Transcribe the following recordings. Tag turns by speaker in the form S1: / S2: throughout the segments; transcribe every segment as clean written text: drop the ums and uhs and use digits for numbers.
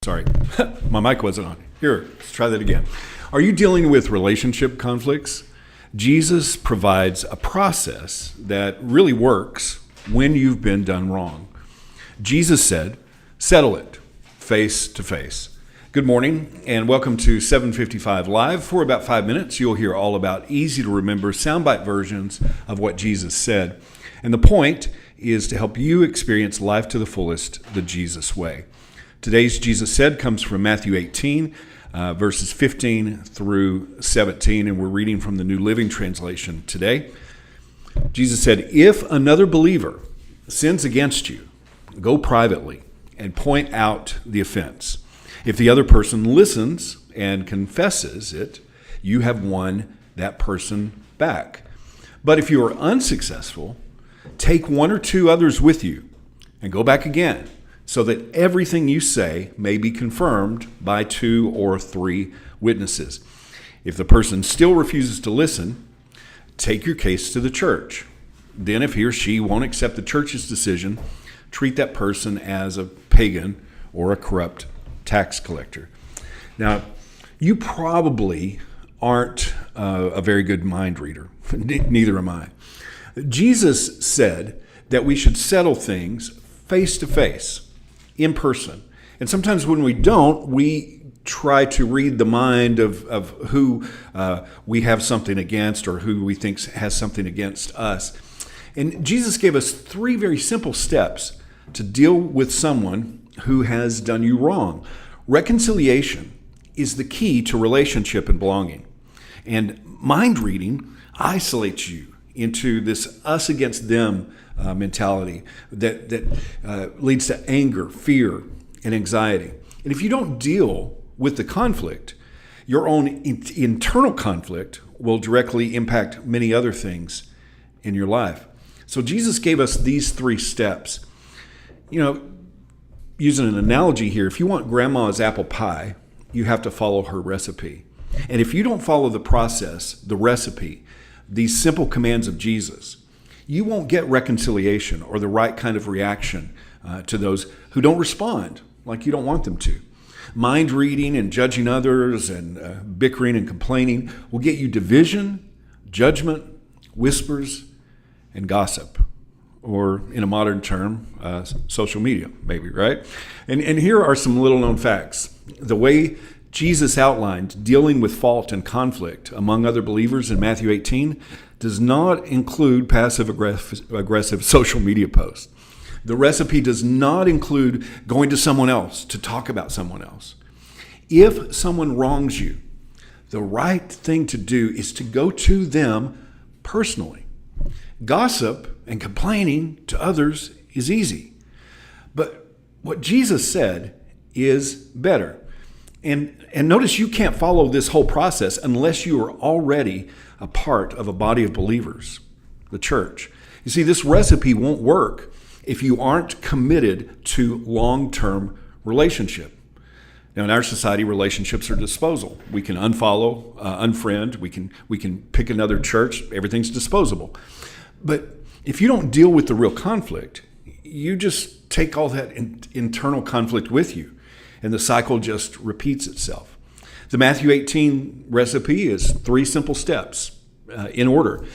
S1: Sorry, my mic wasn't on. Here, let's try that again. Are you dealing with relationship conflicts? Jesus provides a process that really works when you've been done wrong. Jesus said, settle it face to face. Good morning and welcome to 755 Live. For about 5 minutes, you'll hear all about easy to remember soundbite versions of what Jesus said. And the point is to help you experience life to the fullest the Jesus way. Today's Jesus Said comes from Matthew 18, verses 15 through 17, and we're reading from the New Living Translation today. Jesus said, if another believer sins against you, go privately and point out the offense. If the other person listens and confesses it, you have won that person back. But if you are unsuccessful, take one or two others with you and go back again, so that everything you say may be confirmed by 2 or 3 witnesses. If the person still refuses to listen, take your case to the church. Then if he or she won't accept the church's decision, treat that person as a pagan or a corrupt tax collector. Now, you probably aren't a very good mind reader. Neither am I. Jesus said that we should settle things face to face, in person. And sometimes when we don't, we try to read the mind of who we have something against or who we think has something against us. And Jesus gave us 3 very simple steps to deal with someone who has done you wrong. Reconciliation is the key to relationship and belonging. And mind reading isolates you into this us against them mentality that leads to anger, fear, and anxiety. And if you don't deal with the conflict, your own internal conflict will directly impact many other things in your life. So Jesus gave us these 3 steps. You know, using an analogy here, if you want grandma's apple pie, you have to follow her recipe. And if you don't follow the process, the recipe, these simple commands of Jesus, you won't get reconciliation or the right kind of reaction to those who don't respond like you don't want them to. Mind reading and judging others and bickering and complaining will get you division, judgment, whispers, and gossip. Or in a modern term, social media, maybe, right? And here are some little known facts. The way Jesus outlined dealing with fault and conflict among other believers in Matthew 18 does not include passive-aggressive social media posts. The recipe does not include going to someone else to talk about someone else. If someone wrongs you, the right thing to do is to go to them personally. Gossip and complaining to others is easy. But what Jesus said is better. And notice you can't follow this whole process unless you are already a part of a body of believers, the church. You see, this recipe won't work if you aren't committed to long-term relationship. Now, in our society, relationships are disposal. We can unfollow, unfriend. We can pick another church. Everything's disposable. But if you don't deal with the real conflict, you just take all that internal conflict with you, and the cycle just repeats itself. The Matthew 18 recipe is 3 simple steps in order.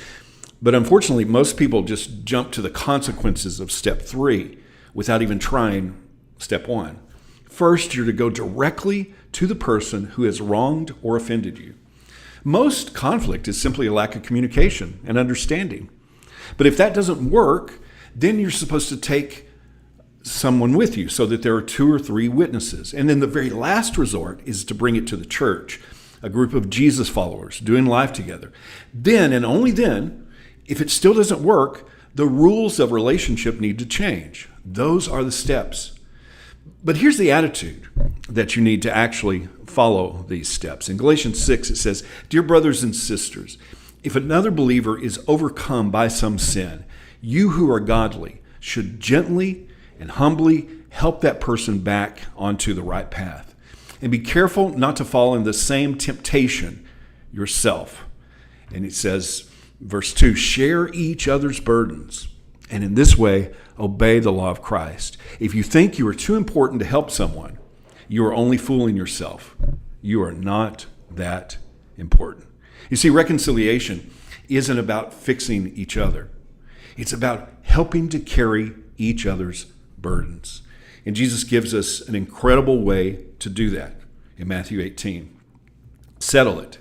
S1: But unfortunately, most people just jump to the consequences of step 3 without even trying step 1. First, you're to go directly to the person who has wronged or offended you. Most conflict is simply a lack of communication and understanding. But if that doesn't work, then you're supposed to take someone with you so that there are 2 or 3 witnesses. And then the very last resort is to bring it to the church, a group of Jesus followers doing life together. Then, and only then, if it still doesn't work, the rules of relationship need to change. Those are the steps. But here's the attitude that you need to actually follow these steps. In Galatians 6, it says, "Dear brothers and sisters, if another believer is overcome by some sin, you who are godly should gently and humbly help that person back onto the right path. And be careful not to fall in the same temptation yourself." And it says, verse 2, "Share each other's burdens, and in this way obey the law of Christ. If you think you are too important to help someone, you are only fooling yourself. You are not that important. You see, reconciliation isn't about fixing each other. It's about helping to carry each other's burdens. And Jesus gives us an incredible way to do that in Matthew 18. Settle it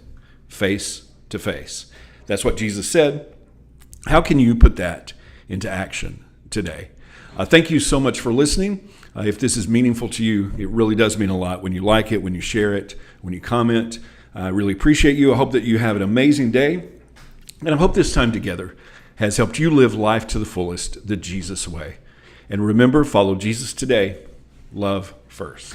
S1: face to face. That's what Jesus said. How can you put that into action today? Thank you so much for listening. If this is meaningful to you, it really does mean a lot when you like it, when you share it, when you comment. I really appreciate you. I hope that you have an amazing day. And I hope this time together has helped you live life to the fullest, the Jesus way. And remember, follow Jesus today. Love first.